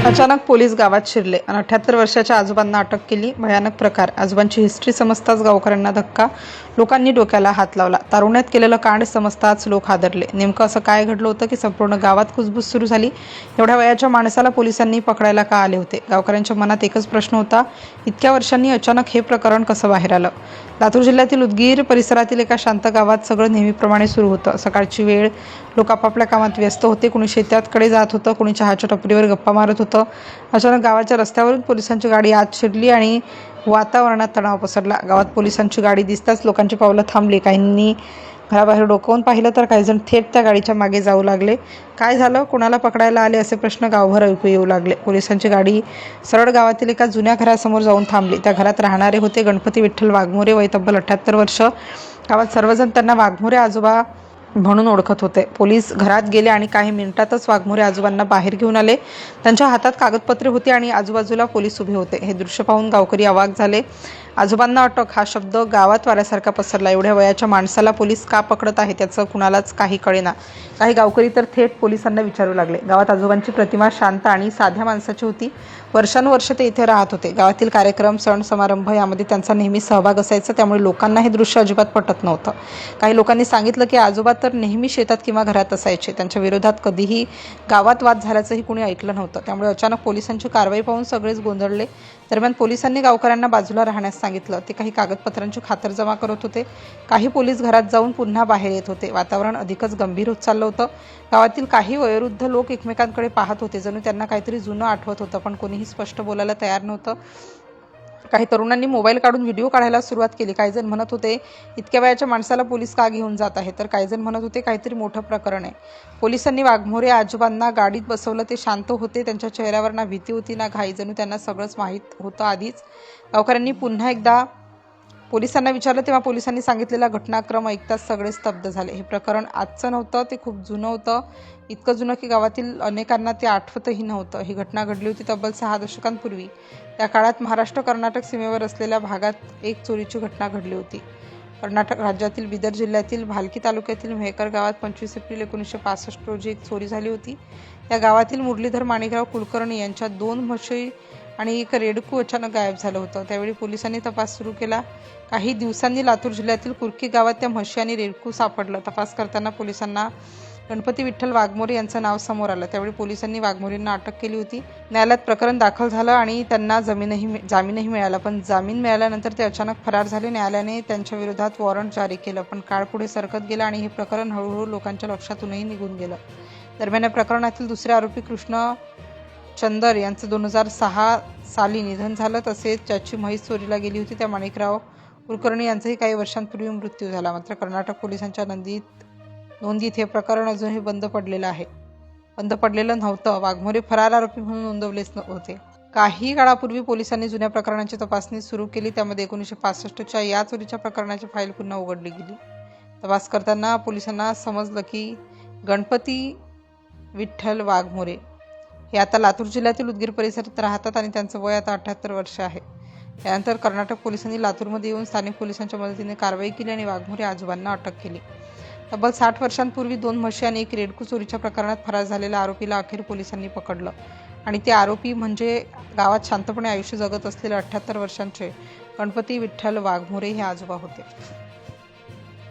अचानक पोलीस गावात शिरले आणि 78 वर्षाच्या आजोबांना अटक केली. भयानक प्रकार. आजोबांची हिस्ट्री समजताच गावकऱ्यांना धक्का. लोकांनी डोक्याला हात लावला. तारुण्यात केलेलं कांड समजताच लोक हादरले. नेमकं असं काय घडलं होतं की संपूर्ण गावात कुजबूज सुरू झाली? एवढ्या वयाच्या माणसाला पोलिसांनी पकडायला का आले होते? गावकऱ्यांच्या मनात एकच प्रश्न होता, इतक्या वर्षांनी अचानक हे प्रकरण कसं बाहेर आलं? लातूर जिल्ह्यातील उदगीर परिसरातील एका शांत गावात सगळं नेहमीप्रमाणे सुरू होतं. सकाळची वेळ, लोक आपापल्या कामात व्यस्त होते. कुणी शेताकडे जात होतं, कुणी चहाच्या टपरीवर गप्पा मारत होतं. अचानक गावाच्या रस्त्यावरून पोलिसांची गाडी आत शिरली आणि वातावरणात तणाव पसरला. गावात पोलिसांची गाडी दिसताच लोकांची पावलं थांबली. काहींनी घराबाहेर डोकावून पाहिलं तर काही जण थेट त्या गाडीच्या मागे जाऊ लागले. काय झालं, कोणाला पकडायला आले असे प्रश्न गावभर ऐकू येऊ लागले. पोलिसांची गाडी सरळ गावातील एका जुन्या घरासमोर जाऊन थांबली. त्या घरात राहणारे होते गणपती विठ्ठल वाघमोरे, वय तब्बल 78 वर्ष. गावात सर्वजण त्यांना वाघमोरे आजोबा म्हणून ओळखत होते. पोलीस घरात गेले आणि काही मिनिटातच वाघमोरे आजोबांना बाहेर घेऊन आले. त्यांच्या हातात कागदपत्रे होती आणि आजूबाजूला पोलीस उभे होते. हे दृश्य पाहून गावकरी अवाक झाले. आजोबांना अटक हा शब्द गावात वाऱ्यासारखा पसरला. एवढ्या वयाच्या माणसाला पोलीस का पकडत आहे त्याचं कुणालाच काही कळेना. काही गावकरी तर थेट पोलिसांना विचारू लागले. गावात आजोबांची प्रतिमा शांत आणि साध्या माणसाची होती. वर्षानुवर्ष ते इथे राहत होते. गावातील कार्यक्रम, सण समारंभ यामध्ये त्यांचा नेहमी सहभाग असायचा. त्यामुळे लोकांना हे दृश्य अजिबात पटत नव्हतं. काही लोकांनी सांगितलं की आजोबा तर नेहमी शेतात किंवा घरात असायचे. त्यांच्या विरोधात कधीही गावात वाद झाल्याचंही कुणी ऐकलं नव्हतं. त्यामुळे अचानक पोलिसांची कारवाई पाहून सगळेच गोंधळले. दरम्यान पोलिसांनी गावकऱ्यांना बाजूला राहण्यास सांगितलं. ते काही कागदपत्रांची खातरजमा करत होते. काही पोलीस घरात जाऊन पुन्हा बाहेर येत होते. वातावरण अधिकच गंभीर होत चाललं होतं. गावातील काही वयोवृद्ध लोक एकमेकांकडे पाहत होते, जणू त्यांना काहीतरी जुनं आठवत होतं, पण कोणीही स्पष्ट बोलायला तयार नव्हतं. काही तरुणांनी मोबाईल काढून व्हिडिओ काढायला सुरुवात केली. काही जण म्हणत होते, इतक्या वयाच्या माणसाला पोलीस का घेऊन जात आहे? तर काही जण म्हणत होते, काहीतरी मोठं प्रकरण आहे. पोलिसांनी वाघमोरे आजोबांना गाडीत बसवलं. ते शांत होते. त्यांच्या चेहऱ्यावर ना भीती होती ना घाई, जणू त्यांना सगळंच माहीत होतं आधीच. गावकऱ्यांनी पुन्हा एकदा पोलिसांना विचारलं, तेव्हा पोलिसांनी सांगितलेला घटनाक्रम ऐकताच सगळे स्तब्ध झाले. हे प्रकरण आजचं नव्हतं, ते खूप जुनं होतं. इतकं जुनं की गावातील अनेकांना ते आठवतही नव्हतं. ही घटना घडली होती तब्बल 6 दशकांपूर्वी. त्या काळात महाराष्ट्र कर्नाटक सीमेवर असलेल्या भागात एक चोरीची घटना घडली होती. कर्नाटक राज्यातील बिदर जिल्ह्यातील भालकी तालुक्यातील मेहकर गावात 25 एप्रिल 1965 रोजी एक चोरी झाली होती. त्या गावातील मुरलीधर माणिकराव कुलकर्णी यांच्या 2 म्हशी आणि एक रेडकू अचानक गायब झालं होतं. त्यावेळी पोलिसांनी तपास सुरू केला. काही दिवसांनी लातूर जिल्ह्यातील कुर्की गावात त्या म्हशी आणि रेडकू सापडलं. तपास करताना पोलिसांना गणपती विठ्ठल वाघमोरे यांचं नाव समोर आलं. त्यावेळी पोलिसांनी वाघमोरेंना अटक केली होती. न्यायालयात प्रकरण दाखल झालं आणि त्यांना जामीनही मिळाला. पण जामीन मिळाल्यानंतर ते अचानक फरार झाले. न्यायालयाने त्यांच्या विरोधात वॉरंट जारी केलं. पण काळ पुढे सरकत गेला आणि हे प्रकरण हळूहळू लोकांच्या लक्षातूनही निघून गेलं. दरम्यान या प्रकरणातील दुसरे आरोपी कृष्ण चंदर यांचं 2006 साली निधन झालं. तसेच ज्याची म्हैस चोरीला गेली होती त्या माणिकराव कुलकर्णी यांचाही काही वर्षांपूर्वी मृत्यू झाला. मात्र कर्नाटक पोलिसांच्या नोंदीत हे प्रकरण अजूनही बंद पडलेलं नव्हतं. वाघमोरे फरार आरोपी म्हणून नोंदवलेच होते. काही काळापूर्वी पोलिसांनी जुन्या प्रकरणांची तपासणी सुरू केली. त्यामध्ये 1965च्या या चोरीच्या प्रकरणाची फाईल पुन्हा उघडली गेली. तपास करताना पोलिसांना समजलं की गणपती विठ्ठल वाघमोरे हे आता लातूर जिल्ह्यातील उदगीर परिसरात राहतात आणि त्यांचं वय आता 78 वर्ष आहे. त्यानंतर कर्नाटक पोलिसांनी लातूरमध्ये येऊन स्थानिक पोलिसांच्या मदतीने कारवाई केली आणि वाघमोरे आजोबांना अटक केली. तब्बल 60 वर्षांपूर्वी 2 म्हशी आणि एक रेडकू चोरीच्या प्रकरणात फरार झालेल्या आरोपीला अखेर पोलिसांनी पकडलं. आणि ते आरोपी म्हणजे गावात शांतपणे आयुष्य जगत असलेले 78 वर्षांचे गणपती विठ्ठल वाघमोरे हे आजोबा होते.